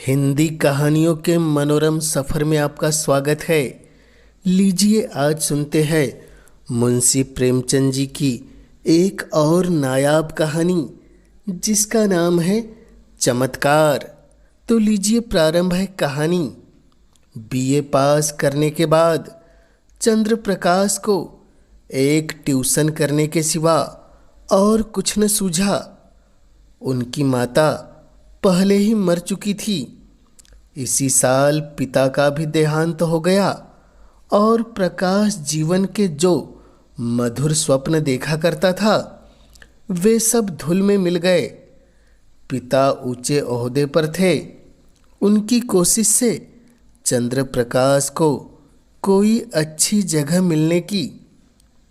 हिंदी कहानियों के मनोरम सफ़र में आपका स्वागत है। लीजिए आज सुनते हैं मुंशी प्रेमचंद जी की एक और नायाब कहानी जिसका नाम है चमत्कार। तो लीजिए प्रारंभ है कहानी। बीए पास करने के बाद चंद्र प्रकाश को एक ट्यूशन करने के सिवा और कुछ न सूझा। उनकी माता पहले ही मर चुकी थी। इसी साल पिता का भी देहांत हो गया और प्रकाश जीवन के जो मधुर स्वप्न देखा करता था वे सब धूल में मिल गए। पिता ऊंचे ओहदे पर थे। उनकी कोशिश से चंद्र प्रकाश को कोई अच्छी जगह मिलने की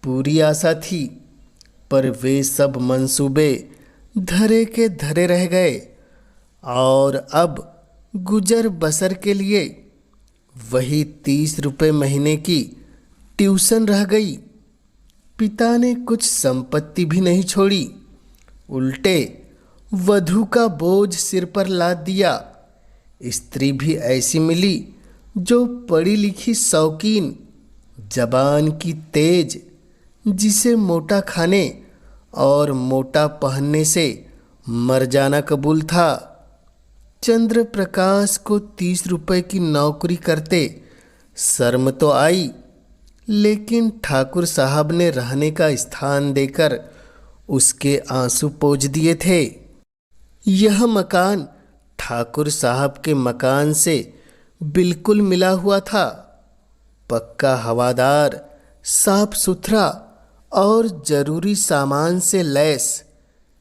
पूरी आशा थी, पर वे सब मंसूबे धरे के धरे रह गए और अब गुजर बसर के लिए वही 30 रुपये महीने की ट्यूशन रह गई। पिता ने कुछ संपत्ति भी नहीं छोड़ी, उल्टे वधू का बोझ सिर पर लाद दिया। स्त्री भी ऐसी मिली जो पढ़ी लिखी शौकीन, जबान की तेज, जिसे मोटा खाने और मोटा पहनने से मर जाना कबूल था। चंद्र प्रकाश को 30 रुपये की नौकरी करते शर्म तो आई, लेकिन ठाकुर साहब ने रहने का स्थान देकर उसके आंसू पोंछ दिए थे। यह मकान ठाकुर साहब के मकान से बिल्कुल मिला हुआ था। पक्का, हवादार, साफ सुथरा और जरूरी सामान से लैस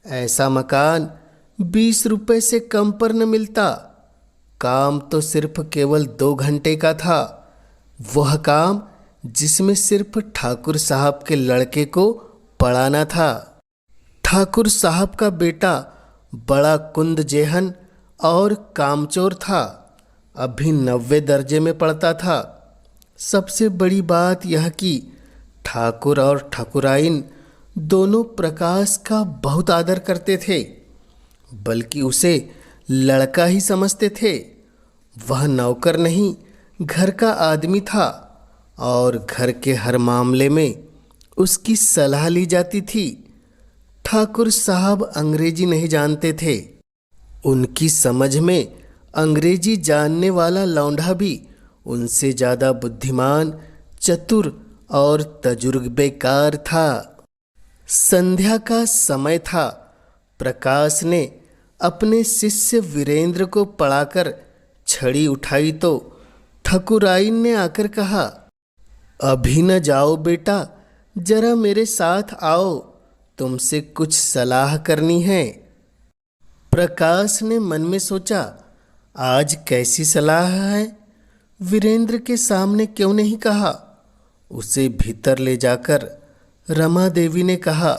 ऐसा मकान 20 रुपये से कम पर न मिलता। काम तो सिर्फ केवल 2 घंटे का था। वह काम जिसमें सिर्फ ठाकुर साहब के लड़के को पढ़ाना था। ठाकुर साहब का बेटा बड़ा कुंद जेहन और कामचोर था। अभी 90 दर्जे में पढ़ता था। सबसे बड़ी बात यह कि ठाकुर और ठाकुराइन दोनों प्रकाश का बहुत आदर करते थे, बल्कि उसे लड़का ही समझते थे। वह नौकर नहीं, घर का आदमी था और घर के हर मामले में उसकी सलाह ली जाती थी। ठाकुर साहब अंग्रेजी नहीं जानते थे। उनकी समझ में अंग्रेजी जानने वाला लौंडा भी उनसे ज़्यादा बुद्धिमान, चतुर और तजुर्बेकार था। संध्या का समय था। प्रकाश ने अपने शिष्य वीरेंद्र को पढ़ाकर छड़ी उठाई तो ठकुराइन ने आकर कहा, अभी न जाओ बेटा, जरा मेरे साथ आओ, तुमसे कुछ सलाह करनी है। प्रकाश ने मन में सोचा, आज कैसी सलाह है? वीरेंद्र के सामने क्यों नहीं कहा? उसे भीतर ले जाकर रमा देवी ने कहा,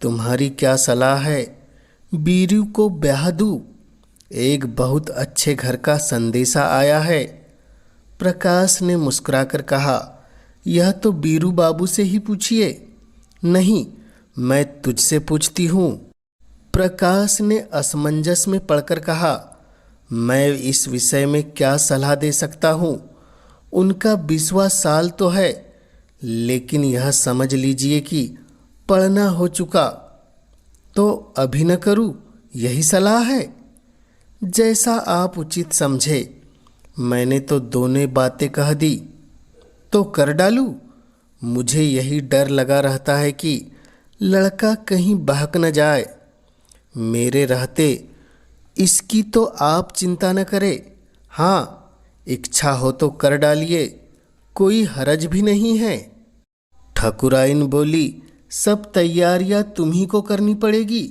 तुम्हारी क्या सलाह है? बीरू को ब्याह दूं? एक बहुत अच्छे घर का संदेशा आया है। प्रकाश ने मुस्कुराकर कहा, यह तो बीरू बाबू से ही पूछिए। नहीं, मैं तुझसे पूछती हूँ। प्रकाश ने असमंजस में पड़कर कहा, मैं इस विषय में क्या सलाह दे सकता हूँ? उनका 20वां साल तो है, लेकिन यह समझ लीजिए कि पढ़ना हो चुका। तो अभी न करूँ, यही सलाह है? जैसा आप उचित समझे। मैंने तो दोनों बातें कह दी, तो कर डालूँ? मुझे यही डर लगा रहता है कि लड़का कहीं बहक न जाए। मेरे रहते इसकी तो आप चिंता न करें। हाँ, इच्छा हो तो कर डालिए, कोई हरज भी नहीं है। ठकुराइन बोली, सब तैयारियां तुम्ही को करनी पड़ेगी,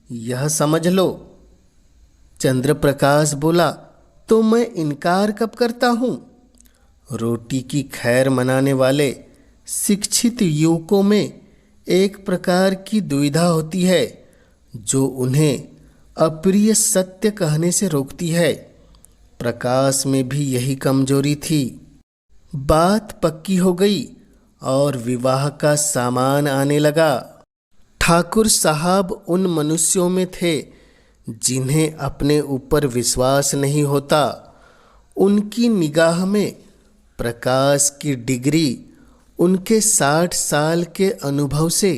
यह समझ लो। चंद्र प्रकाश बोला, तो मैं इनकार कब करता हूँ? रोटी की खैर मनाने वाले शिक्षित युवकों में एक प्रकार की दुविधा होती है जो उन्हें अप्रिय सत्य कहने से रोकती है। प्रकाश में भी यही कमजोरी थी। बात पक्की हो गई और विवाह का सामान आने लगा। ठाकुर साहब उन मनुष्यों में थे जिन्हें अपने ऊपर विश्वास नहीं होता, उनकी निगाह में प्रकाश की डिग्री उनके 60 साल के अनुभव से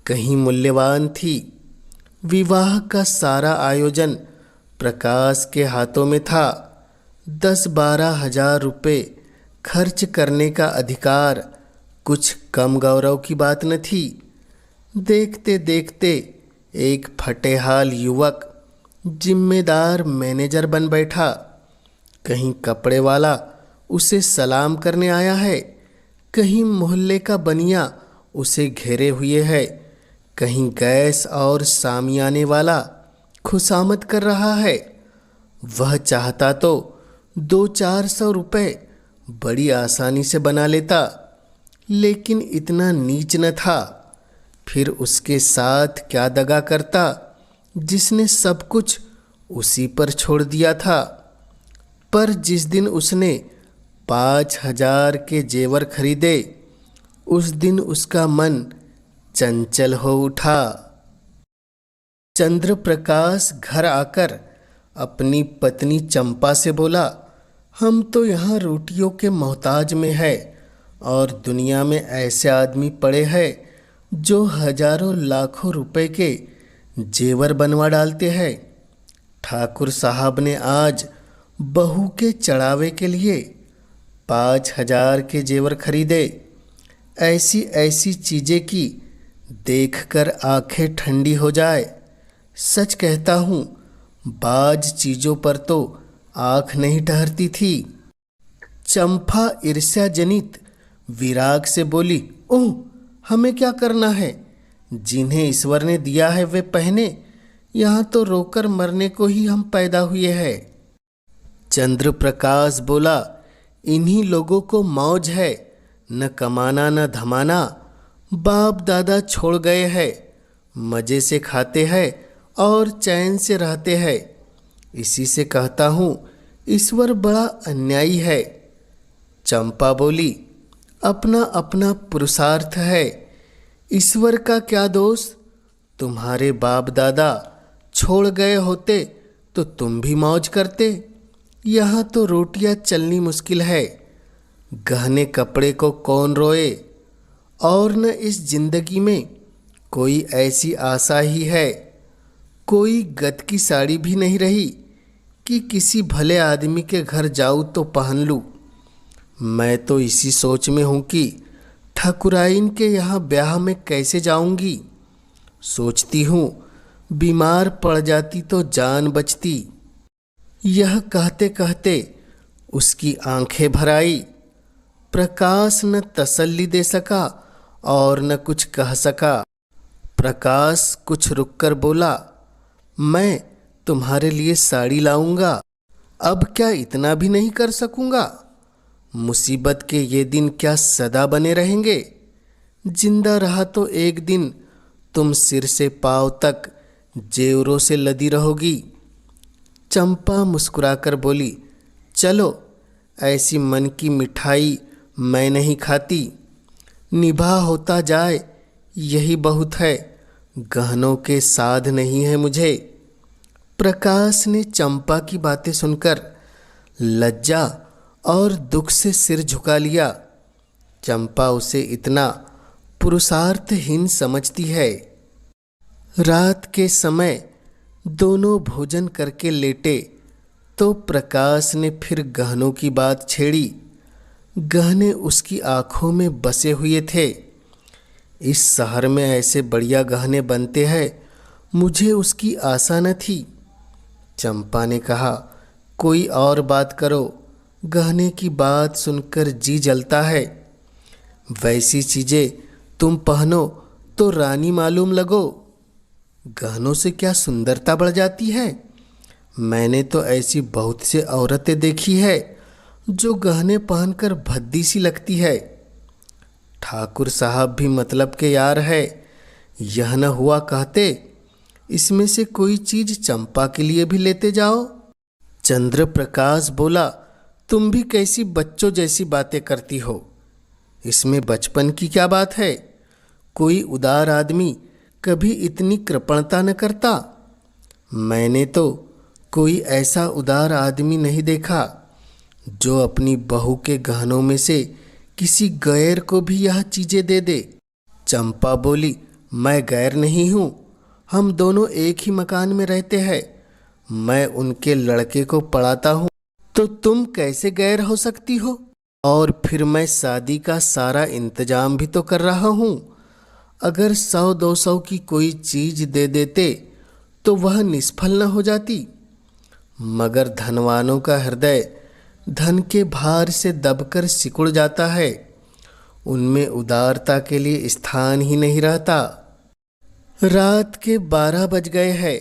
कहीं मूल्यवान थी। विवाह का सारा आयोजन प्रकाश के हाथों में था। 10-12 हजार रुपये खर्च करने का अधिकार कुछ कम गौरव की बात न थी। देखते देखते एक फटेहाल युवक जिम्मेदार मैनेजर बन बैठा। कहीं कपड़े वाला उसे सलाम करने आया है, कहीं मोहल्ले का बनिया उसे घेरे हुए है, कहीं गैस और सामियाने वाला खुशामद कर रहा है। वह चाहता तो 200-400 रुपये बड़ी आसानी से बना लेता, लेकिन इतना नीच न था। फिर उसके साथ क्या दगा करता जिसने सब कुछ उसी पर छोड़ दिया था। पर जिस दिन उसने 5,000 के जेवर खरीदे, उस दिन उसका मन चंचल हो उठा। चंद्र प्रकाश घर आकर अपनी पत्नी चंपा से बोला, हम तो यहाँ रोटियों के मोहताज में है और दुनिया में ऐसे आदमी पड़े हैं जो हजारों लाखों रुपए के जेवर बनवा डालते हैं। ठाकुर साहब ने आज बहू के चढ़ावे के लिए 5,000 के जेवर खरीदे। ऐसी ऐसी चीज़ें की देखकर आंखें ठंडी हो जाए। सच कहता हूँ, बाज चीज़ों पर तो आँख नहीं ठहरती थी। चंपा ईर्ष्या जनित विराग से बोली, ओह, हमें क्या करना है? जिन्हें ईश्वर ने दिया है वे पहने, यहाँ तो रोकर मरने को ही हम पैदा हुए हैं। चंद्र प्रकाश बोला, इन्हीं लोगों को मौज है, न कमाना न धमाना। बाप दादा छोड़ गए हैं, मज़े से खाते हैं और चैन से रहते हैं। इसी से कहता हूँ, ईश्वर बड़ा अन्यायी है। चंपा बोली, अपना अपना पुरुषार्थ है, ईश्वर का क्या दोष? तुम्हारे बाप दादा छोड़ गए होते तो तुम भी मौज करते। यहाँ तो रोटियाँ चलनी मुश्किल है। गहने कपड़े को कौन रोए? और न इस जिंदगी में कोई ऐसी आशा ही है, कोई गत की साड़ी भी नहीं रही कि किसी भले आदमी के घर जाऊँ तो पहन लूँ। मैं तो इसी सोच में हूँ कि ठाकुराइन के यहाँ ब्याह में कैसे जाऊँगी। सोचती हूँ बीमार पड़ जाती तो जान बचती। यह कहते कहते उसकी आंखें भर आई। प्रकाश न तसल्ली दे सका और न कुछ कह सका। प्रकाश कुछ रुककर बोला, मैं तुम्हारे लिए साड़ी लाऊंगा। अब क्या इतना भी नहीं कर सकूंगा? मुसीबत के ये दिन क्या सदा बने रहेंगे? जिंदा रहा तो एक दिन तुम सिर से पांव तक जेवरों से लदी रहोगी। चंपा मुस्कुराकर बोली, चलो, ऐसी मन की मिठाई मैं नहीं खाती। निभा होता जाए यही बहुत है, गहनों के साध नहीं है मुझे। प्रकाश ने चंपा की बातें सुनकर लज्जा और दुख से सिर झुका लिया। चंपा उसे इतना पुरुषार्थहीन समझती है। रात के समय दोनों भोजन करके लेटे तो प्रकाश ने फिर गहनों की बात छेड़ी। गहने उसकी आंखों में बसे हुए थे। इस शहर में ऐसे बढ़िया गहने बनते हैं, मुझे उसकी आशा न थी। चंपा ने कहा, कोई और बात करो, गहने की बात सुनकर जी जलता है। वैसी चीज़ें तुम पहनो तो रानी मालूम लगो। गहनों से क्या सुंदरता बढ़ जाती है? मैंने तो ऐसी बहुत से औरतें देखी है जो गहने पहनकर भद्दी सी लगती है। ठाकुर साहब भी मतलब के यार है। यह न हुआ कहते, इसमें से कोई चीज चंपा के लिए भी लेते जाओ। चंद्र प्रकाश बोला, तुम भी कैसी बच्चों जैसी बातें करती हो। इसमें बचपन की क्या बात है? कोई उदार आदमी कभी इतनी कृपणता न करता। मैंने तो कोई ऐसा उदार आदमी नहीं देखा जो अपनी बहू के गहनों में से किसी गैर को भी यह चीजें दे दे। चंपा बोली, मैं गैर नहीं हूँ, हम दोनों एक ही मकान में रहते हैं। मैं उनके लड़के को पढ़ाता हूँ, तो तुम कैसे गैर हो सकती हो? और फिर मैं शादी का सारा इंतजाम भी तो कर रहा हूँ। अगर 100-200 की कोई चीज दे देते तो वह निष्फल न हो जाती। मगर धनवानों का हृदय धन के भार से दबकर सिकुड़ जाता है, उनमें उदारता के लिए स्थान ही नहीं रहता। रात के 12 बज गए हैं,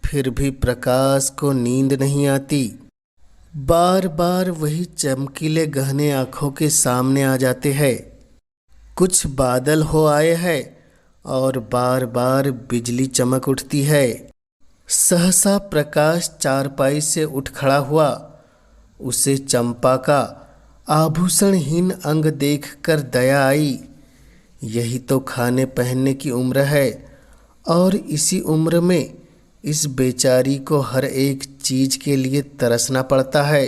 फिर भी प्रकाश को नींद नहीं आती। बार बार वही चमकीले गहने आंखों के सामने आ जाते हैं। कुछ बादल हो आए हैं और बार बार बिजली चमक उठती है। सहसा प्रकाश चारपाई से उठ खड़ा हुआ। उसे चंपा का आभूषणहीन अंग देखकर दया आई। यही तो खाने पहनने की उम्र है, और इसी उम्र में इस बेचारी को हर एक चीज के लिए तरसना पड़ता है।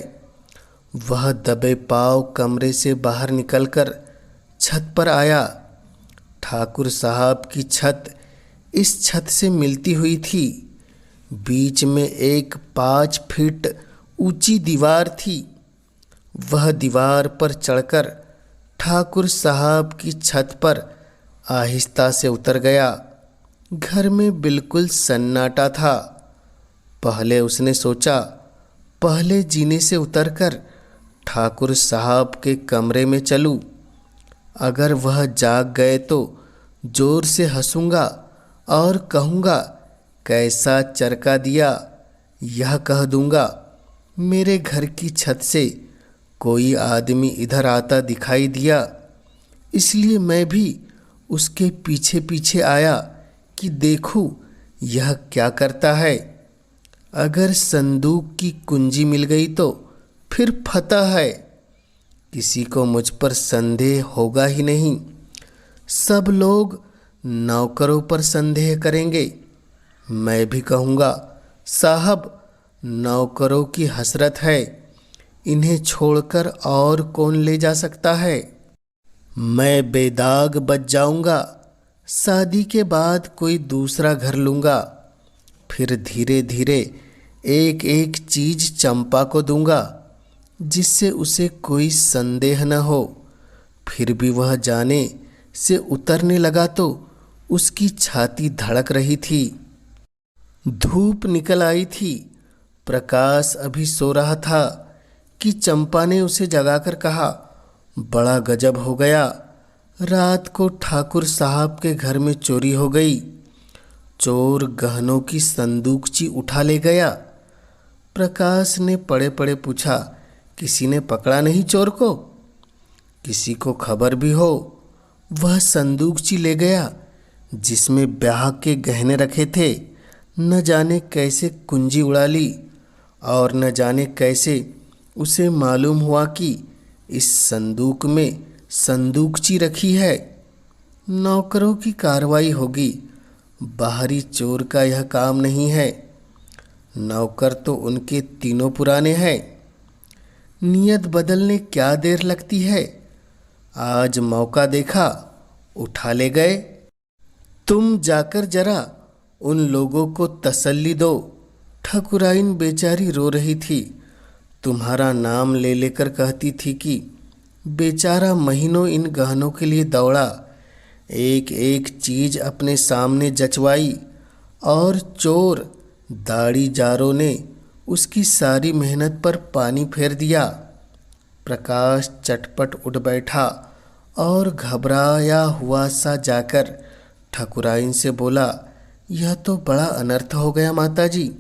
वह दबे पांव कमरे से बाहर निकलकर छत पर आया। ठाकुर साहब की छत इस छत से मिलती हुई थी। बीच में एक 5 फीट ऊंची दीवार थी। वह दीवार पर चढ़कर ठाकुर साहब की छत पर आहिस्ता से उतर गया। घर में बिल्कुल सन्नाटा था। पहले उसने सोचा, पहले जीने से उतरकर ठाकुर साहब के कमरे में चलूं। अगर वह जाग गए तो जोर से हंसूंगा और कहूँगा, कैसा चरका दिया। यह कह दूंगा, मेरे घर की छत से कोई आदमी इधर आता दिखाई दिया, इसलिए मैं भी उसके पीछे पीछे आया कि देखूं यह क्या करता है। अगर संदूक की कुंजी मिल गई तो फिर फतह है। किसी को मुझ पर संदेह होगा ही नहीं। सब लोग नौकरों पर संदेह करेंगे। मैं भी कहूँगा, साहब नौकरों की हसरत है, इन्हें छोड़कर और कौन ले जा सकता है। मैं बेदाग बच जाऊँगा। शादी के बाद कोई दूसरा घर लूँगा। फिर धीरे धीरे एक एक चीज चंपा को दूंगा, जिससे उसे कोई संदेह न हो। फिर भी वह जाने से उतरने लगा तो उसकी छाती धड़क रही थी। धूप निकल आई थी। प्रकाश अभी सो रहा था कि चंपा ने उसे जगाकर कहा, बड़ा गजब हो गया, रात को ठाकुर साहब के घर में चोरी हो गई। चोर गहनों की संदूकची उठा ले गया। प्रकाश ने पड़े पड़े पूछा, किसी ने पकड़ा नहीं चोर को? किसी को खबर भी हो? वह संदूकची ले गया जिसमें ब्याह के गहने रखे थे। न जाने कैसे कुंजी उड़ा ली, और न जाने कैसे उसे मालूम हुआ कि इस संदूक में संदूकची रखी है। नौकरों की कार्रवाई होगी। बाहरी चोर का यह काम नहीं है। नौकर तो उनके तीनों पुराने हैं। नियत बदलने क्या देर लगती है। आज मौका देखा, उठा ले गए। तुम जाकर जरा उन लोगों को तसल्ली दो। ठकुराइन बेचारी रो रही थी। तुम्हारा नाम ले लेकर कहती थी कि बेचारा महीनों इन गहनों के लिए दौड़ा, एक एक चीज अपने सामने जचवाई, और चोर दाढ़ी जारों ने उसकी सारी मेहनत पर पानी फेर दिया। प्रकाश चटपट उठ बैठा और घबराया हुआ सा जाकर ठकुराइन से बोला, यह तो बड़ा अनर्थ हो गया माताजी।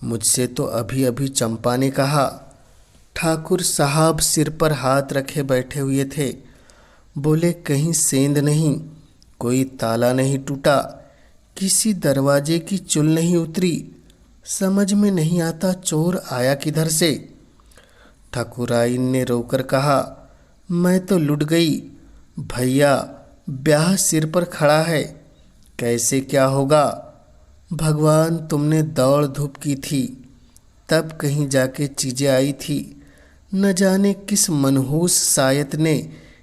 मुझसे तो अभी अभी चंपा ने कहा। ठाकुर साहब सिर पर हाथ रखे बैठे हुए थे। बोले, कहीं सेंध नहीं, कोई ताला नहीं टूटा, किसी दरवाजे की चुल नहीं उतरी। समझ में नहीं आता चोर आया किधर से। ठाकुराइन ने रोकर कहा, मैं तो लुट गई भैया, ब्याह सिर पर खड़ा है, कैसे क्या होगा। भगवान तुमने दौड़ धूप की थी, तब कहीं जाके चीजें आई थी। न जाने किस मनहूस सायत ने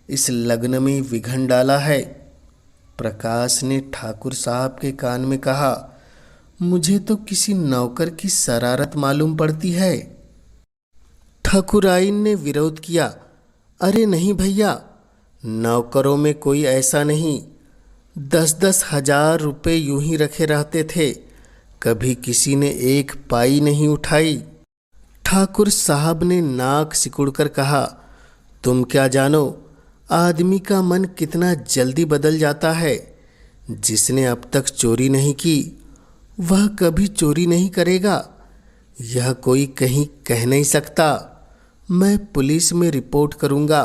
इस लग्न में विघन डाला है। प्रकाश ने ठाकुर साहब के कान में कहा, मुझे तो किसी नौकर की शरारत मालूम पड़ती है। ठाकुराइन ने विरोध किया, अरे नहीं भैया, नौकरों में कोई ऐसा नहीं। 10-10 हजार रुपये यूं ही रखे रहते थे, कभी किसी ने एक पाई नहीं उठाई। ठाकुर साहब ने नाक सिकुड़कर कहा, तुम क्या जानो आदमी का मन कितना जल्दी बदल जाता है। जिसने अब तक चोरी नहीं की वह कभी चोरी नहीं करेगा, यह कोई कहीं कह नहीं सकता। मैं पुलिस में रिपोर्ट करूंगा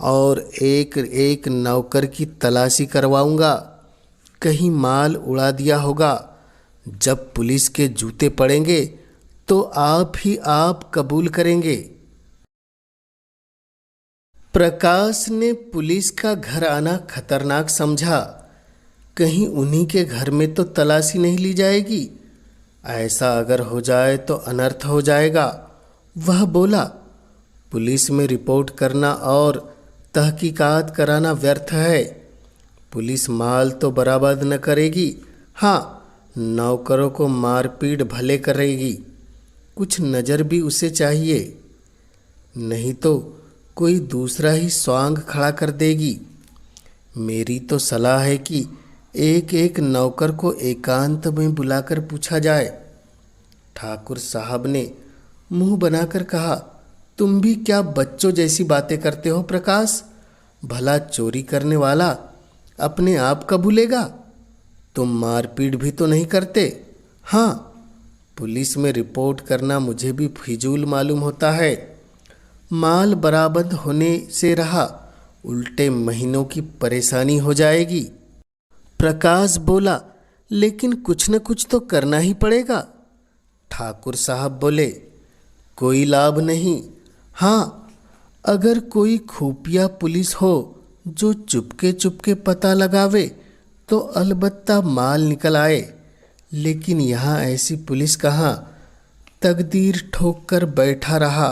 और एक एक नौकर की तलाशी करवाऊंगा। कहीं माल उड़ा दिया होगा। जब पुलिस के जूते पड़ेंगे तो आप ही आप कबूल करेंगे। प्रकाश ने पुलिस का घर आना खतरनाक समझा। कहीं उन्हीं के घर में तो तलाशी नहीं ली जाएगी। ऐसा अगर हो जाए तो अनर्थ हो जाएगा। वह बोला, पुलिस में रिपोर्ट करना और तहकीकात कराना व्यर्थ है। पुलिस माल तो बरामद न करेगी, हाँ नौकरों को मारपीट भले करेगी। कुछ नज़र भी उसे चाहिए, नहीं तो कोई दूसरा ही स्वांग खड़ा कर देगी। मेरी तो सलाह है कि एक एक नौकर को एकांत में बुलाकर पूछा जाए। ठाकुर साहब ने मुंह बनाकर कहा, तुम भी क्या बच्चों जैसी बातें करते हो प्रकाश। भला चोरी करने वाला अपने आप का भूलेगा। तुम मारपीट भी तो नहीं करते। हाँ, पुलिस में रिपोर्ट करना मुझे भी फिजूल मालूम होता है। माल बरामद होने से रहा, उल्टे महीनों की परेशानी हो जाएगी। प्रकाश बोला, लेकिन कुछ न कुछ तो करना ही पड़ेगा। ठाकुर साहब बोले, कोई लाभ नहीं। हाँ, अगर कोई खुफिया पुलिस हो जो चुपके चुपके पता लगावे तो अलबत्ता माल निकल आए, लेकिन यहाँ ऐसी पुलिस कहाँ। तकदीर ठोक कर बैठा रहा,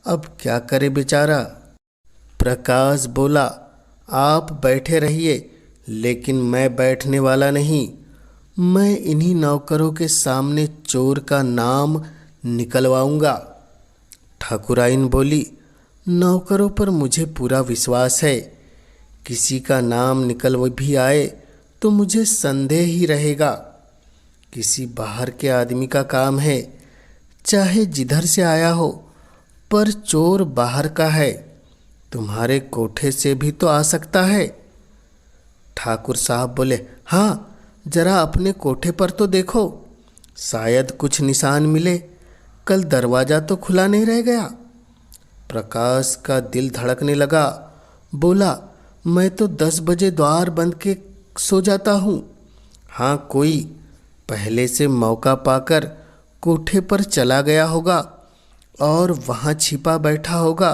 अब क्या करे बेचारा। प्रकाश बोला, आप बैठे रहिए, लेकिन मैं बैठने वाला नहीं। मैं इन्हीं नौकरों के सामने चोर का नाम निकलवाऊंगा। ठाकुराइन बोली, नौकरों पर मुझे पूरा विश्वास है। किसी का नाम निकल भी आए तो मुझे संदेह ही रहेगा। किसी बाहर के आदमी का काम है, चाहे जिधर से आया हो, पर चोर बाहर का है। तुम्हारे कोठे से भी तो आ सकता है। ठाकुर साहब बोले, हाँ जरा अपने कोठे पर तो देखो, शायद कुछ निशान मिले। कल दरवाज़ा तो खुला नहीं रह गया। प्रकाश का दिल धड़कने लगा। बोला, मैं तो 10 बजे द्वार बंद के सो जाता हूँ। हाँ, कोई पहले से मौका पाकर कोठे पर चला गया होगा और वहाँ छिपा बैठा होगा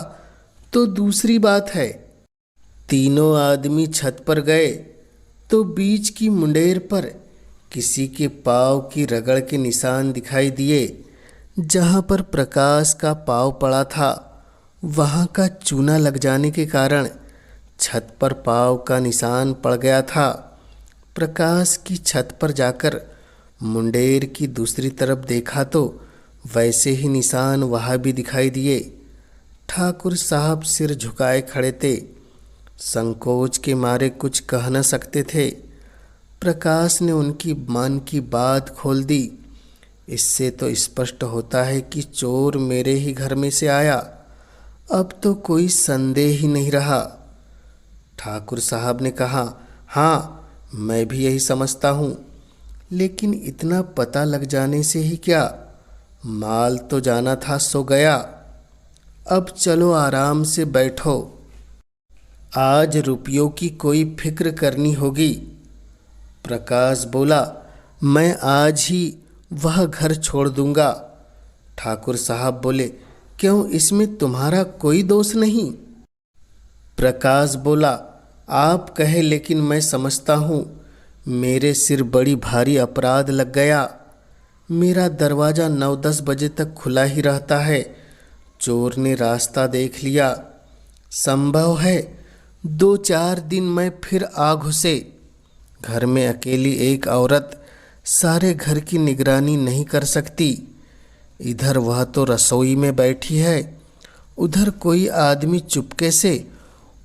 तो दूसरी बात है। तीनों आदमी छत पर गए तो बीच की मुंडेर पर किसी के पाँव की रगड़ के निशान दिखाई दिए। जहाँ पर प्रकाश का पाँव पड़ा था वहाँ का चूना लग जाने के कारण छत पर पाँव का निशान पड़ गया था। प्रकाश की छत पर जाकर मुंडेर की दूसरी तरफ देखा तो वैसे ही निशान वहाँ भी दिखाई दिए। ठाकुर साहब सिर झुकाए खड़े थे, संकोच के मारे कुछ कह न सकते थे। प्रकाश ने उनकी मन की बात खोल दी। इससे तो स्पष्ट होता है कि चोर मेरे ही घर में से आया। अब तो कोई संदेह ही नहीं रहा। ठाकुर साहब ने कहा, हाँ मैं भी यही समझता हूँ, लेकिन इतना पता लग जाने से ही क्या, माल तो जाना था सो गया। अब चलो आराम से बैठो, आज रुपयों की कोई फिक्र करनी होगी। प्रकाश बोला, मैं आज ही वह घर छोड़ दूंगा। ठाकुर साहब बोले, क्यों, इसमें तुम्हारा कोई दोष नहीं। प्रकाश बोला, आप कहे लेकिन मैं समझता हूँ मेरे सिर बड़ी भारी अपराध लग गया। मेरा दरवाज़ा 9-10 बजे तक खुला ही रहता है। चोर ने रास्ता देख लिया। संभव है 2-4 दिन में फिर आ घुसे। घर में अकेली एक औरत सारे घर की निगरानी नहीं कर सकती। इधर वह तो रसोई में बैठी है, उधर कोई आदमी चुपके से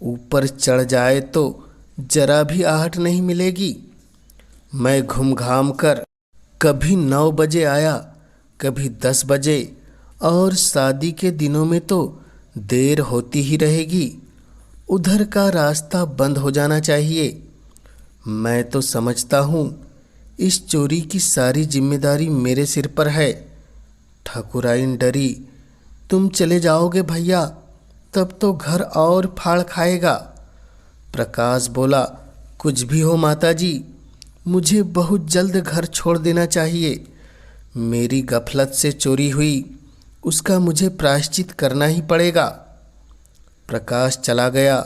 ऊपर चढ़ जाए तो जरा भी आहट नहीं मिलेगी। मैं घूम घाम कर कभी 9 बजे आया, कभी 10 बजे, और शादी के दिनों में तो देर होती ही रहेगी। उधर का रास्ता बंद हो जाना चाहिए। मैं तो समझता हूँ इस चोरी की सारी जिम्मेदारी मेरे सिर पर है। ठाकुराइन डरी, तुम चले जाओगे भैया, तब तो घर और फाड़ खाएगा। प्रकाश बोला, कुछ भी हो माताजी, मुझे बहुत जल्द घर छोड़ देना चाहिए। मेरी गफलत से चोरी हुई, उसका मुझे प्रायश्चित करना ही पड़ेगा। प्रकाश चला गया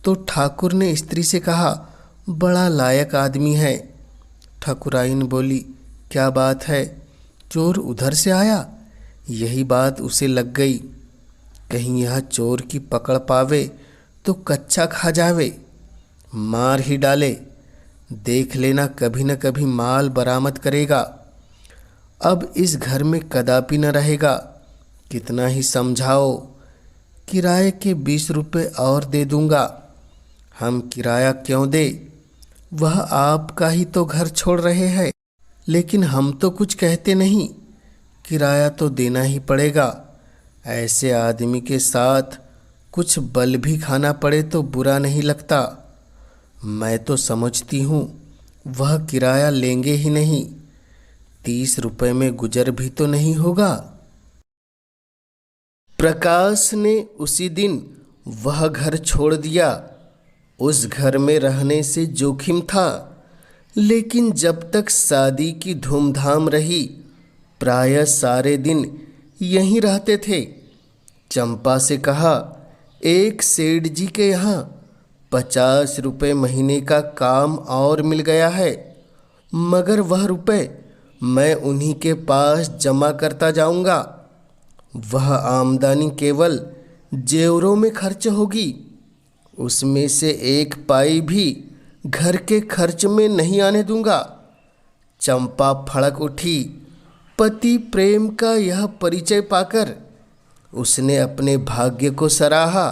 तो ठाकुर ने स्त्री से कहा, बड़ा लायक आदमी है। ठाकुराइन बोली, क्या बात है, चोर उधर से आया? यही बात उसे लग गई। कहीं यह चोर की पकड़ पावे तो कच्चा खा जावे, मार ही डाले। देख लेना, कभी न कभी माल बरामद करेगा। अब इस घर में कदापि न रहेगा। कितना ही समझाओ, किराए के 20 रुपये और दे दूंगा। हम किराया क्यों दे, वह आपका ही तो घर छोड़ रहे हैं। लेकिन हम तो कुछ कहते नहीं, किराया तो देना ही पड़ेगा। ऐसे आदमी के साथ कुछ बल भी खाना पड़े तो बुरा नहीं लगता। मैं तो समझती हूँ वह किराया लेंगे ही नहीं। 30 रुपये में गुजर भी तो नहीं होगा। प्रकाश ने उसी दिन वह घर छोड़ दिया। उस घर में रहने से जोखिम था, लेकिन जब तक शादी की धूमधाम रही प्रायः सारे दिन यहीं रहते थे। चंपा से कहा, एक सेठ जी के यहाँ 50 रुपये महीने का काम और मिल गया है, मगर वह रुपए मैं उन्हीं के पास जमा करता जाऊंगा। वह आमदनी केवल जेवरों में खर्च होगी, उसमें से एक पाई भी घर के खर्च में नहीं आने दूंगा। चंपा फड़क उठी। पति प्रेम का यह परिचय पाकर उसने अपने भाग्य को सराहा।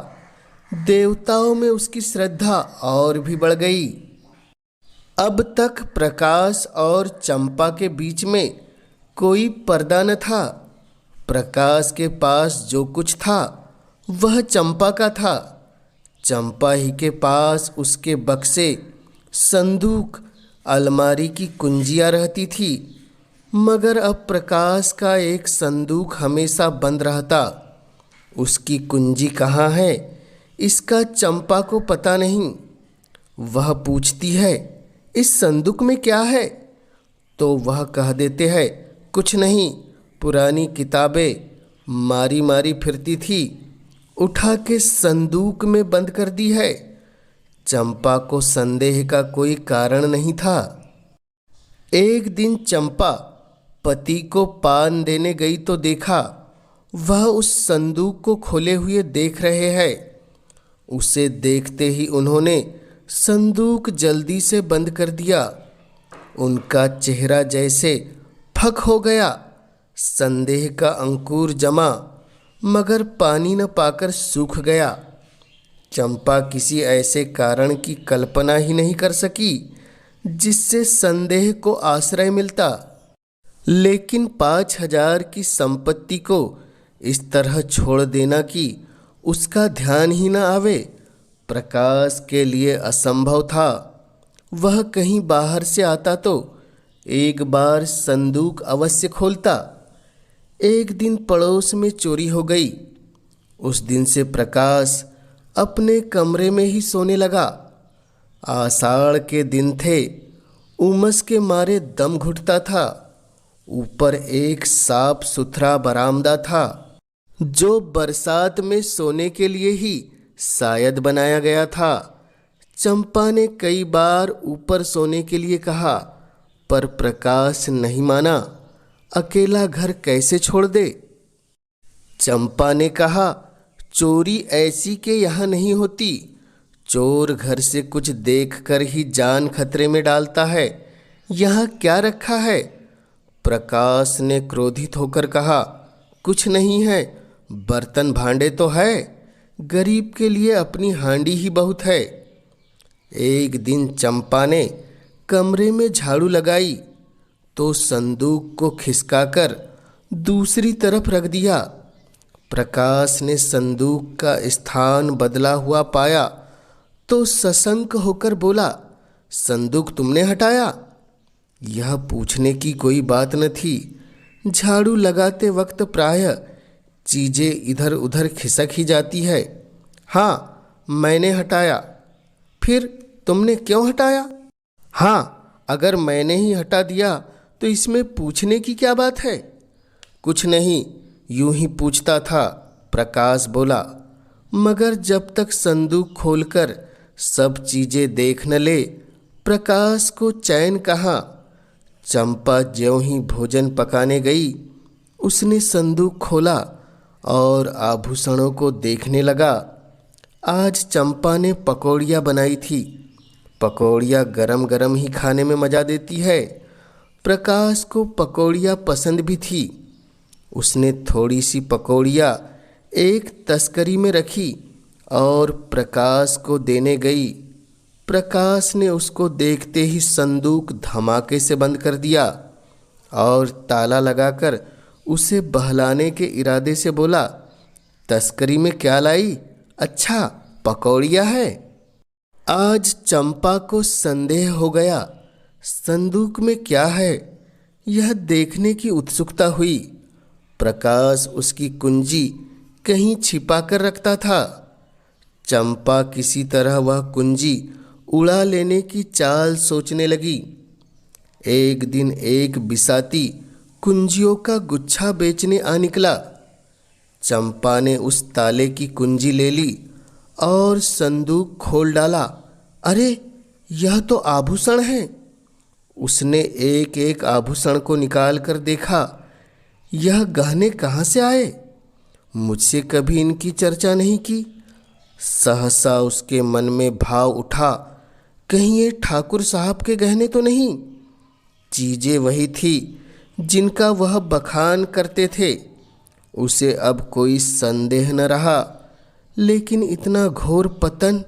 देवताओं में उसकी श्रद्धा और भी बढ़ गई। अब तक प्रकाश और चंपा के बीच में कोई पर्दा न था। प्रकाश के पास जो कुछ था वह चंपा का था। चंपा ही के पास उसके बक्से, संदूक, अलमारी की कुंजियां रहती थी। मगर अब प्रकाश का एक संदूक हमेशा बंद रहता। उसकी कुंजी कहाँ है इसका चंपा को पता नहीं। वह पूछती है, इस संदूक में क्या है? तो वह कह देते हैं, कुछ नहीं, पुरानी किताबें मारी मारी फिरती थी, उठा के संदूक में बंद कर दी है। चंपा को संदेह का कोई कारण नहीं था। एक दिन चंपा पति को पान देने गई तो देखा वह उस संदूक को खोले हुए देख रहे हैं। उसे देखते ही उन्होंने संदूक जल्दी से बंद कर दिया। उनका चेहरा जैसे फक हो गया। संदेह का अंकुर जमा, मगर पानी न पाकर सूख गया। चंपा किसी ऐसे कारण की कल्पना ही नहीं कर सकी जिससे संदेह को आश्रय मिलता। लेकिन 5,000 की संपत्ति को इस तरह छोड़ देना कि उसका ध्यान ही न आवे, प्रकाश के लिए असंभव था। वह कहीं बाहर से आता तो एक बार संदूक अवश्य खोलता। एक दिन पड़ोस में चोरी हो गई। उस दिन से प्रकाश अपने कमरे में ही सोने लगा। आषाढ़ के दिन थे, उमस के मारे दम घुटता था। ऊपर एक साफ सुथरा बरामदा था जो बरसात में सोने के लिए ही शायद बनाया गया था। चंपा ने कई बार ऊपर सोने के लिए कहा, पर प्रकाश नहीं माना। अकेला घर कैसे छोड़ दे? चंपा ने कहा, चोरी ऐसी के यहाँ नहीं होती। चोर घर से कुछ देखकर ही जान खतरे में डालता है। यहाँ क्या रखा है? प्रकाश ने क्रोधित होकर कहा, कुछ नहीं है, बर्तन भांडे तो है। गरीब के लिए अपनी हांडी ही बहुत है। एक दिन चंपा ने कमरे में झाड़ू लगाई तो संदूक को खिसकाकर दूसरी तरफ रख दिया। प्रकाश ने संदूक का स्थान बदला हुआ पाया तो सशंक होकर बोला, संदूक तुमने हटाया? यह पूछने की कोई बात न थी। झाड़ू लगाते वक्त प्रायः चीज़ें इधर उधर खिसक ही जाती है। हाँ, मैंने हटाया। फिर तुमने क्यों हटाया? हाँ, अगर मैंने ही हटा दिया तो इसमें पूछने की क्या बात है? कुछ नहीं, यूं ही पूछता था, प्रकाश बोला। मगर जब तक संदूक खोलकर सब चीज़ें देख न ले, प्रकाश को चैन कहाँ। चंपा ज्यों ही भोजन पकाने गई, उसने संदूक खोला और आभूषणों को देखने लगा। आज चंपा ने पकौड़ियाँ बनाई थी। पकौड़ियाँ गरम गरम ही खाने में मज़ा देती है। प्रकाश को पकौड़ियाँ पसंद भी थी। उसने थोड़ी सी पकौड़ियाँ एक तस्करी में रखी और प्रकाश को देने गई। प्रकाश ने उसको देखते ही संदूक धमाके से बंद कर दिया और ताला लगाकर उसे बहलाने के इरादे से बोला, तस्करी में क्या लाई? अच्छा, पकौड़ियाँ है। आज चंपा को संदेह हो गया, संदूक में क्या है, यह देखने की उत्सुकता हुई। प्रकाश उसकी कुंजी कहीं छिपा कर रखता था। चंपा किसी तरह वह कुंजी उड़ा लेने की चाल सोचने लगी। एक दिन एक बिसाती कुंजियों का गुच्छा बेचने आ निकला। चंपा ने उस ताले की कुंजी ले ली और संदूक खोल डाला। अरे, यह तो आभूषण है। उसने एक एक आभूषण को निकाल कर देखा। यह गहने कहाँ से आए? मुझसे कभी इनकी चर्चा नहीं की। सहसा उसके मन में भाव उठा, कहीं ये ठाकुर साहब के गहने तो नहीं? चीज़ें वही थी जिनका वह बखान करते थे। उसे अब कोई संदेह न रहा, लेकिन इतना घोर पतन,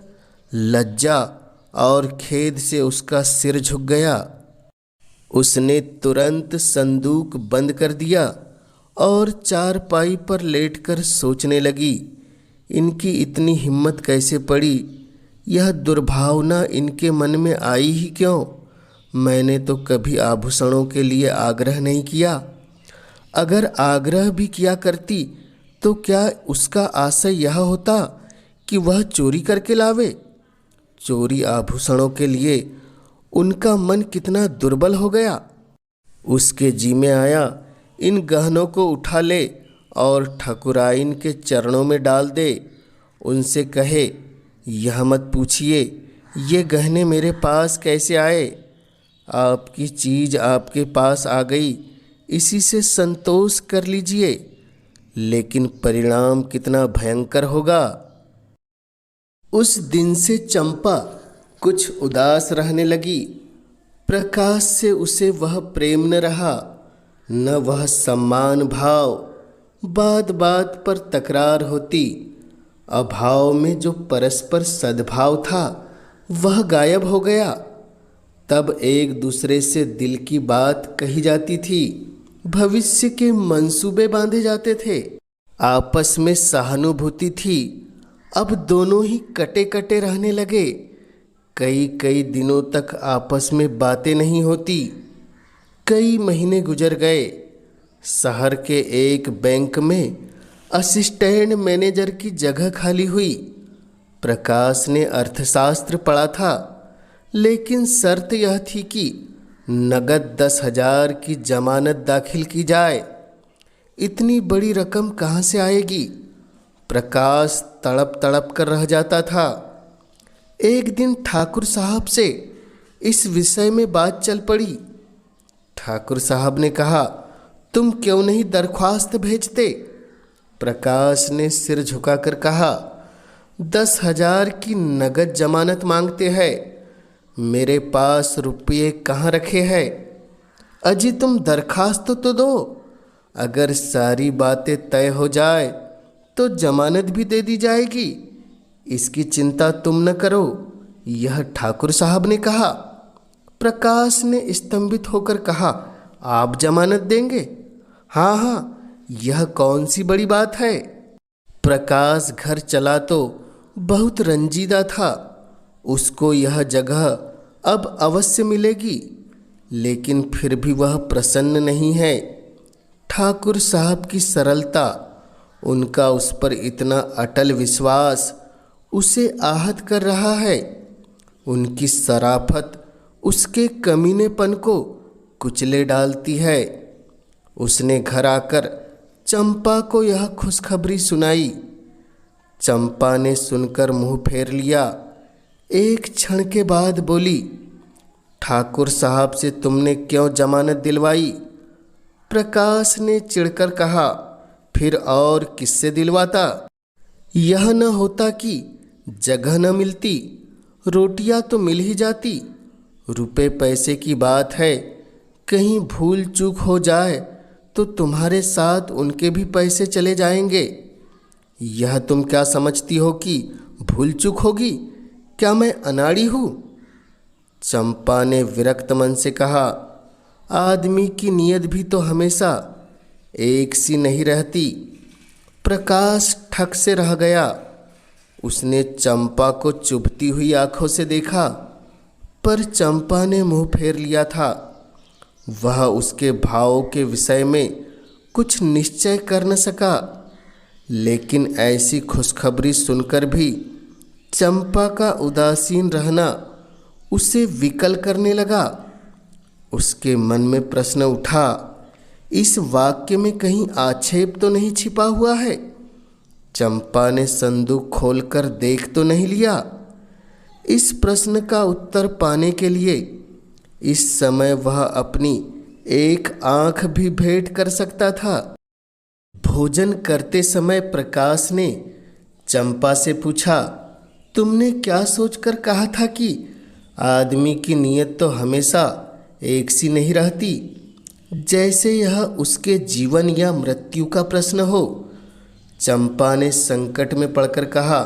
लज्जा और खेद से उसका सिर झुक गया। उसने तुरंत संदूक बंद कर दिया और चारपाई पर लेटकर सोचने लगी, इनकी इतनी हिम्मत कैसे पड़ी? यह दुर्भावना इनके मन में आई ही क्यों? मैंने तो कभी आभूषणों के लिए आग्रह नहीं किया। अगर आग्रह भी किया करती तो क्या उसका आशय यह होता कि वह चोरी करके लावे? चोरी आभूषणों के लिए उनका मन कितना दुर्बल हो गया। उसके जी में आया, इन गहनों को उठा ले और ठकुराइन के चरणों में डाल दे। उनसे कहे, यह मत पूछिए ये गहने मेरे पास कैसे आए। आपकी चीज़ आपके पास आ गई, इसी से संतोष कर लीजिए। लेकिन परिणाम कितना भयंकर होगा। उस दिन से चंपा कुछ उदास रहने लगी। प्रकाश से उसे वह प्रेम न रहा, न वह सम्मान भाव। बात बात पर तकरार होती। अभाव में जो परस्पर सद्भाव था वह गायब हो गया। तब एक दूसरे से दिल की बात कही जाती थी, भविष्य के मंसूबे बांधे जाते थे, आपस में सहानुभूति थी। अब दोनों ही कटे कटे रहने लगे। कई कई दिनों तक आपस में बातें नहीं होती। कई महीने गुजर गए। शहर के एक बैंक में असिस्टेंट मैनेजर की जगह खाली हुई। प्रकाश ने अर्थशास्त्र पढ़ा था, लेकिन शर्त यह थी कि नगद 10,000 की जमानत दाखिल की जाए। इतनी बड़ी रकम कहाँ से आएगी? प्रकाश तड़प तड़प कर रह जाता था। एक दिन ठाकुर साहब से इस विषय में बात चल पड़ी। ठाकुर साहब ने कहा, तुम क्यों नहीं दरख्वास्त भेजते? प्रकाश ने सिर झुकाकर कहा, 10,000 की नगद जमानत मांगते हैं। मेरे पास रुपये कहाँ रखे हैं? अजी तुम दरखास्त तो दो। अगर सारी बातें तय हो जाए तो जमानत भी दे दी जाएगी। इसकी चिंता तुम न करो, यह ठाकुर साहब ने कहा। प्रकाश ने स्तंभित होकर कहा, आप जमानत देंगे? हाँ हाँ, यह कौन सी बड़ी बात है। प्रकाश घर चला तो बहुत रंजीदा था। उसको यह जगह अब अवश्य मिलेगी, लेकिन फिर भी वह प्रसन्न नहीं है। ठाकुर साहब की सरलता, उनका उस पर इतना अटल विश्वास उसे आहत कर रहा है। उनकी शराफत उसके कमीनेपन को कुचले डालती है। उसने घर आकर चंपा को यह खुशखबरी सुनाई। चंपा ने सुनकर मुंह फेर लिया। एक क्षण के बाद बोली, ठाकुर साहब से तुमने क्यों जमानत दिलवाई? प्रकाश ने चिढ़कर कहा, फिर और किससे दिलवाता? यह न होता कि जगह न मिलती, रोटियां तो मिल ही जाती। रुपए पैसे की बात है, कहीं भूल चूक हो जाए तो तुम्हारे साथ उनके भी पैसे चले जाएंगे। यह तुम क्या समझती हो कि भूल चूक होगी? क्या मैं अनाड़ी हूँ? चंपा ने विरक्त मन से कहा, आदमी की नीयत भी तो हमेशा एक सी नहीं रहती। प्रकाश ठक से रह गया। उसने चंपा को चुभती हुई आंखों से देखा, पर चंपा ने मुंह फेर लिया था। वह उसके भावों के विषय में कुछ निश्चय कर न सका। लेकिन ऐसी खुशखबरी सुनकर भी चंपा का उदासीन रहना उसे विकल करने लगा। उसके मन में प्रश्न उठा, इस वाक्य में कहीं आक्षेप तो नहीं छिपा हुआ है? चंपा ने संदूक खोलकर देख तो नहीं लिया? इस प्रश्न का उत्तर पाने के लिए इस समय वह अपनी एक आंख भी भेंट कर सकता था। भोजन करते समय प्रकाश ने चंपा से पूछा, तुमने क्या सोचकर कहा था कि आदमी की नीयत तो हमेशा एक सी नहीं रहती, जैसे यह उसके जीवन या मृत्यु का प्रश्न हो? चंपा ने संकट में पड़कर कहा,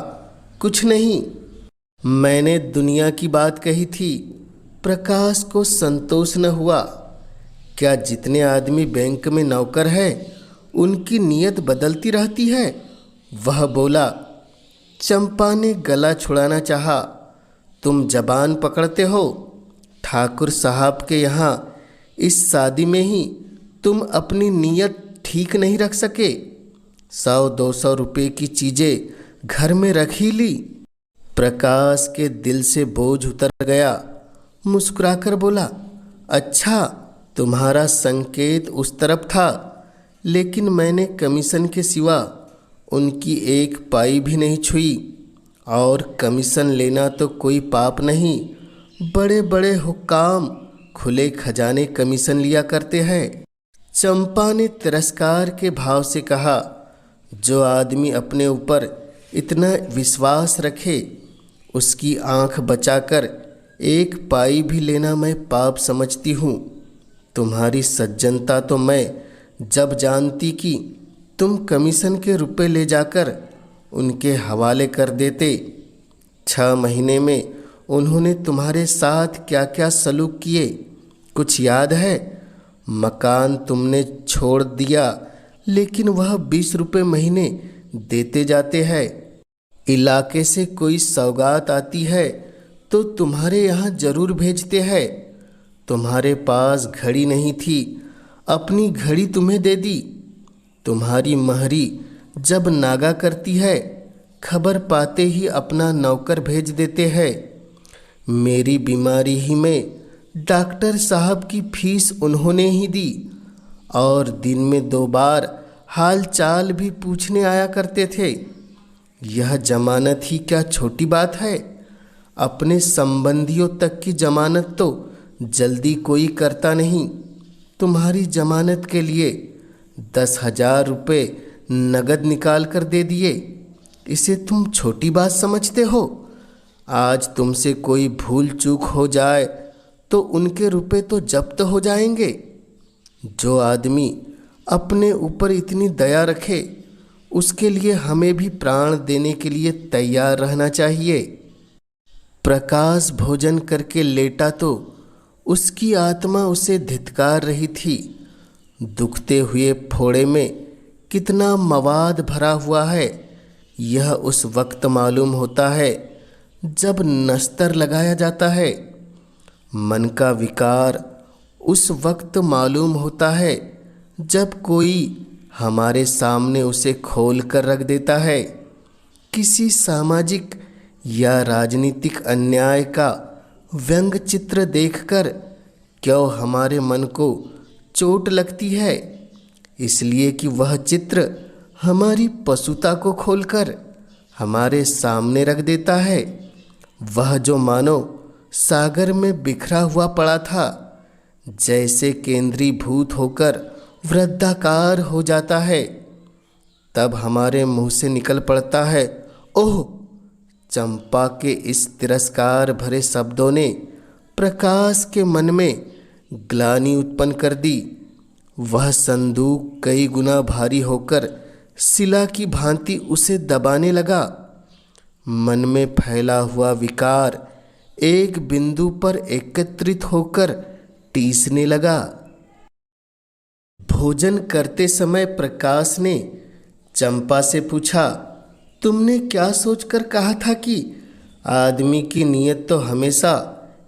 कुछ नहीं, मैंने दुनिया की बात कही थी। प्रकाश को संतोष न हुआ। क्या जितने आदमी बैंक में नौकर है उनकी नीयत बदलती रहती है? वह बोला। चंपा ने गला छुड़ाना चाहा, तुम जबान पकड़ते हो। ठाकुर साहब के यहाँ इस शादी में ही तुम अपनी नीयत ठीक नहीं रख सके। 100-200 रुपये की चीज़ें घर में रख ही ली। प्रकाश के दिल से बोझ उतर गया। मुस्कुराकर बोला, अच्छा, तुम्हारा संकेत उस तरफ था, लेकिन मैंने कमीशन के सिवा उनकी एक पाई भी नहीं छुई। और कमीशन लेना तो कोई पाप नहीं। बड़े बड़े हुक्काम खुले खजाने कमीशन लिया करते हैं। चंपा ने तिरस्कार के भाव से कहा, जो आदमी अपने ऊपर इतना विश्वास रखे उसकी आंख बचाकर एक पाई भी लेना मैं पाप समझती हूँ। तुम्हारी सज्जनता तो मैं जब जानती कि तुम कमीशन के रुपए ले जाकर उनके हवाले कर देते। 6 महीने में उन्होंने तुम्हारे साथ क्या क्या सलूक किए कुछ याद है? मकान तुमने छोड़ दिया, लेकिन वह 20 रुपये महीने देते जाते हैं। इलाके से कोई सौगात आती है तो तुम्हारे यहाँ जरूर भेजते हैं। तुम्हारे पास घड़ी नहीं थी, अपनी घड़ी तुम्हें दे दी। तुम्हारी महरी जब नागा करती है, खबर पाते ही अपना नौकर भेज देते हैं। मेरी बीमारी ही में डॉक्टर साहब की फीस उन्होंने ही दी, और दिन में 2 बार हाल चाल भी पूछने आया करते थे। यह जमानत ही क्या छोटी बात है? अपने संबंधियों तक की जमानत तो जल्दी कोई करता नहीं। तुम्हारी जमानत के लिए 10,000 रुपये नगद निकाल कर दे दिए। इसे तुम छोटी बात समझते हो? आज तुमसे कोई भूल चूक हो जाए तो उनके रुपए तो जब्त हो जाएंगे। जो आदमी अपने ऊपर इतनी दया रखे उसके लिए हमें भी प्राण देने के लिए तैयार रहना चाहिए। प्रकाश भोजन करके लेटा तो उसकी आत्मा उसे धिक्कार रही थी। दुखते हुए फोड़े में कितना मवाद भरा हुआ है यह उस वक्त मालूम होता है जब नस्तर लगाया जाता है। मन का विकार उस वक्त मालूम होता है जब कोई हमारे सामने उसे खोल कर रख देता है। किसी सामाजिक या राजनीतिक अन्याय का व्यंग चित्र देखकर क्यों हमारे मन को चोट लगती है? इसलिए कि वह चित्र हमारी पशुता को खोलकर हमारे सामने रख देता है। वह जो मानो सागर में बिखरा हुआ पड़ा था, जैसे केंद्रीभूत होकर वृत्ताकार हो जाता है, तब हमारे मुंह से निकल पड़ता है, ओह! चंपा के इस तिरस्कार भरे शब्दों ने प्रकाश के मन में ग्लानि उत्पन्न कर दी। वह संदूक कई गुना भारी होकर शिला की भांति उसे दबाने लगा। मन में फैला हुआ विकार एक बिंदु पर एकत्रित होकर टीसने लगा। भोजन करते समय प्रकाश ने चंपा से पूछा, तुमने क्या सोचकर कहा था कि आदमी की नीयत तो हमेशा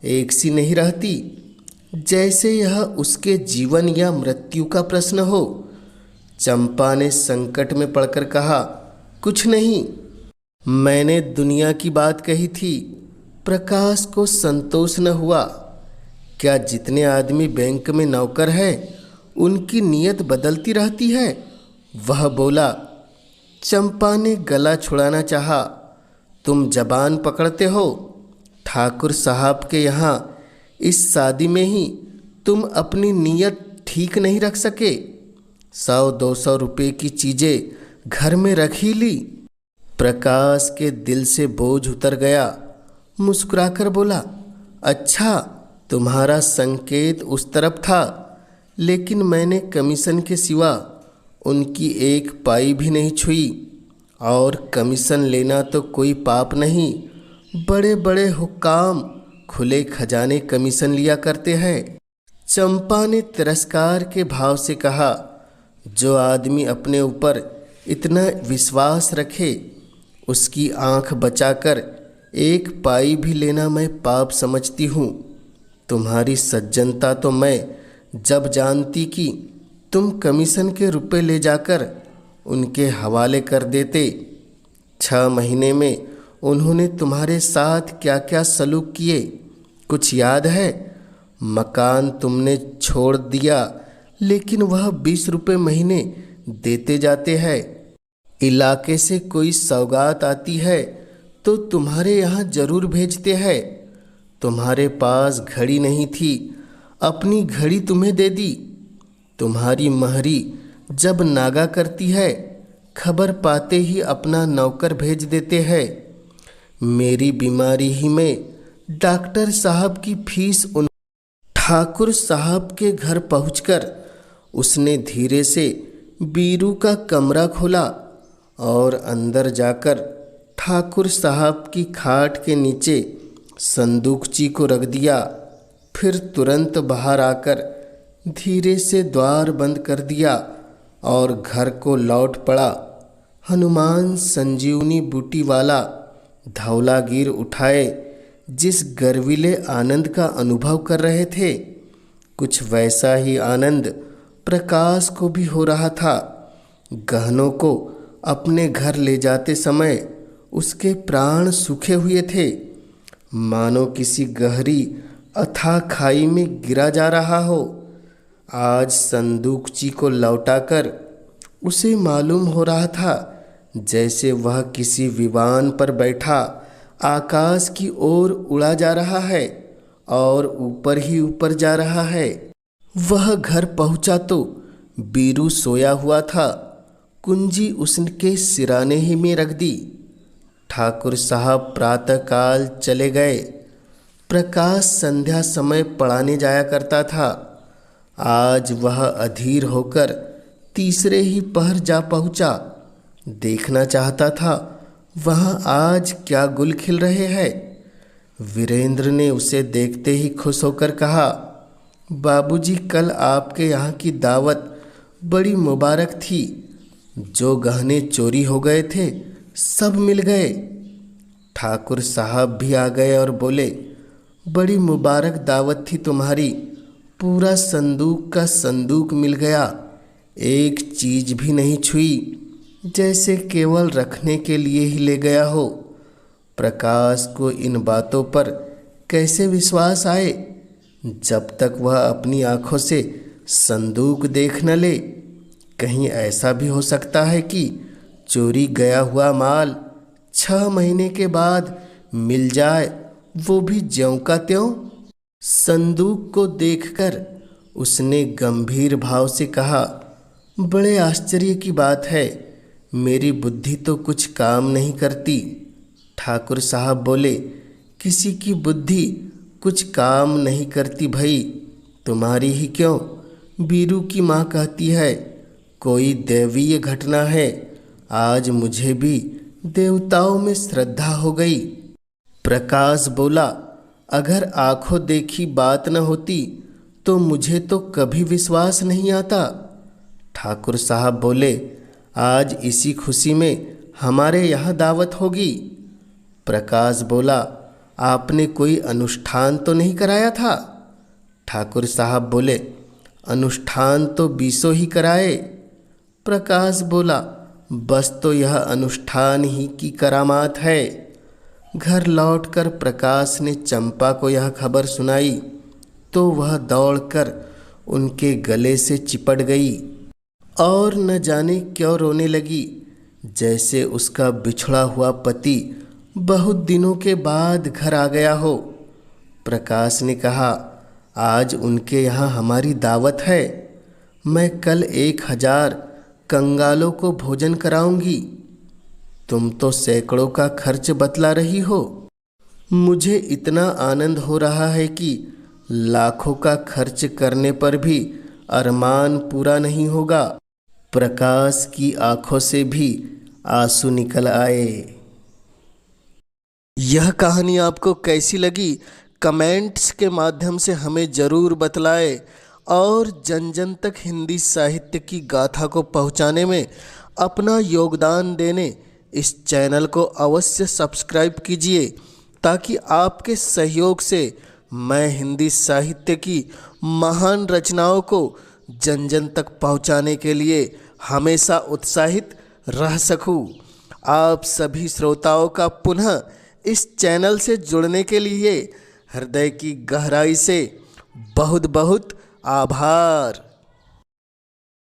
एक सी नहीं रहती, जैसे यह उसके जीवन या मृत्यु का प्रश्न हो। चंपा ने संकट में पड़कर कहा, कुछ नहीं, मैंने दुनिया की बात कही थी। प्रकाश को संतोष न हुआ। क्या जितने आदमी बैंक में नौकर है उनकी नीयत बदलती रहती है? वह बोला। चंपा ने गला छुड़ाना चाहा, तुम जबान पकड़ते हो। ठाकुर साहब के यहाँ इस शादी में ही तुम अपनी नीयत ठीक नहीं रख सके। 100-200 रुपये की चीज़ें घर में रख ही ली। प्रकाश के दिल से बोझ उतर गया। मुस्कुराकर बोला, अच्छा, तुम्हारा संकेत उस तरफ था, लेकिन मैंने कमीशन के सिवा उनकी एक पाई भी नहीं छुई। और कमीशन लेना तो कोई पाप नहीं। बड़े बड़े हुक्काम खुले खजाने कमीशन लिया करते हैं। चंपा ने तिरस्कार के भाव से कहा, जो आदमी अपने ऊपर इतना विश्वास रखे उसकी आंख बचाकर एक पाई भी लेना मैं पाप समझती हूँ। तुम्हारी सज्जनता तो मैं जब जानती कि तुम कमीशन के रुपए ले जाकर उनके हवाले कर देते। 6 महीने में उन्होंने तुम्हारे साथ क्या क्या सलूक किए कुछ याद है? मकान तुमने छोड़ दिया, लेकिन वह 20 रुपये महीने देते जाते हैं। इलाके से कोई सौगात आती है तो तुम्हारे यहाँ ज़रूर भेजते हैं। तुम्हारे पास घड़ी नहीं थी, अपनी घड़ी तुम्हें दे दी। तुम्हारी महरी जब नागा करती है, खबर पाते ही अपना नौकर भेज देते हैं। मेरी बीमारी ही में डॉक्टर साहब की फीस उन ठाकुर साहब के घर पहुंचकर उसने धीरे से बीरू का कमरा खोला और अंदर जाकर ठाकुर साहब की खाट के नीचे संदूकची को रख दिया। फिर तुरंत बाहर आकर धीरे से द्वार बंद कर दिया और घर को लौट पड़ा। हनुमान संजीवनी बूटी वाला धौलागीर उठाए जिस गर्विले आनंद का अनुभव कर रहे थे, कुछ वैसा ही आनंद प्रकाश को भी हो रहा था। गहनों को अपने घर ले जाते समय उसके प्राण सूखे हुए थे, मानो किसी गहरी अथाह खाई में गिरा जा रहा हो। आज संदूकची को लौटाकर उसे मालूम हो रहा था जैसे वह किसी विमान पर बैठा आकाश की ओर उड़ा जा रहा है और ऊपर ही ऊपर जा रहा है। वह घर पहुंचा तो बीरू सोया हुआ था। कुंजी उसके सिराने ही में रख दी। ठाकुर साहब प्रातःकाल चले गए। प्रकाश संध्या समय पढ़ाने जाया करता था। आज वह अधीर होकर तीसरे ही पहर जा पहुंचा। देखना चाहता था वहाँ आज क्या गुल खिल रहे हैं। वीरेंद्र ने उसे देखते ही खुश होकर कहा, बाबूजी, कल आपके यहाँ की दावत बड़ी मुबारक थी। जो गहने चोरी हो गए थे सब मिल गए। ठाकुर साहब भी आ गए और बोले, बड़ी मुबारक दावत थी तुम्हारी। पूरा संदूक का संदूक मिल गया। एक चीज भी नहीं छुई, जैसे केवल रखने के लिए ही ले गया हो। प्रकाश को इन बातों पर कैसे विश्वास आए जब तक वह अपनी आंखों से संदूक देख न ले। कहीं ऐसा भी हो सकता है कि चोरी गया हुआ माल 6 महीने के बाद मिल जाए, वो भी ज्यों का त्यों। संदूक को देखकर उसने गंभीर भाव से कहा, बड़े आश्चर्य की बात है, मेरी बुद्धि तो कुछ काम नहीं करती। ठाकुर साहब बोले, किसी की बुद्धि कुछ काम नहीं करती भई, तुम्हारी ही क्यों। बीरू की माँ कहती है कोई दैवीय घटना है। आज मुझे भी देवताओं में श्रद्धा हो गई। प्रकाश बोला, अगर आंखों देखी बात न होती तो मुझे तो कभी विश्वास नहीं आता। ठाकुर साहब बोले, आज इसी खुशी में हमारे यहाँ दावत होगी। प्रकाश बोला, आपने कोई अनुष्ठान तो नहीं कराया था। ठाकुर साहब बोले, अनुष्ठान तो 20 ही कराए। प्रकाश बोला, बस तो यह अनुष्ठान ही की करामात है। घर लौटकर प्रकाश ने चंपा को यह खबर सुनाई तो वह दौड़कर उनके गले से चिपट गई और न जाने क्यों रोने लगी, जैसे उसका बिछड़ा हुआ पति बहुत दिनों के बाद घर आ गया हो। प्रकाश ने कहा, आज उनके यहाँ हमारी दावत है। मैं कल 1000 कंगालों को भोजन कराऊंगी। तुम तो सैकड़ों का खर्च बतला रही हो। मुझे इतना आनंद हो रहा है कि लाखों का खर्च करने पर भी अरमान पूरा नहीं होगा। प्रकाश की आंखों से भी आंसू निकल आए। यह कहानी आपको कैसी लगी कमेंट्स के माध्यम से हमें ज़रूर बतलाएं और जन जन तक हिंदी साहित्य की गाथा को पहुंचाने में अपना योगदान देने इस चैनल को अवश्य सब्सक्राइब कीजिए, ताकि आपके सहयोग से मैं हिंदी साहित्य की महान रचनाओं को जन जन तक पहुंचाने के लिए हमेशा उत्साहित रह सकूं। आप सभी श्रोताओं का पुनः इस चैनल से जुड़ने के लिए हृदय की गहराई से बहुत बहुत आभार।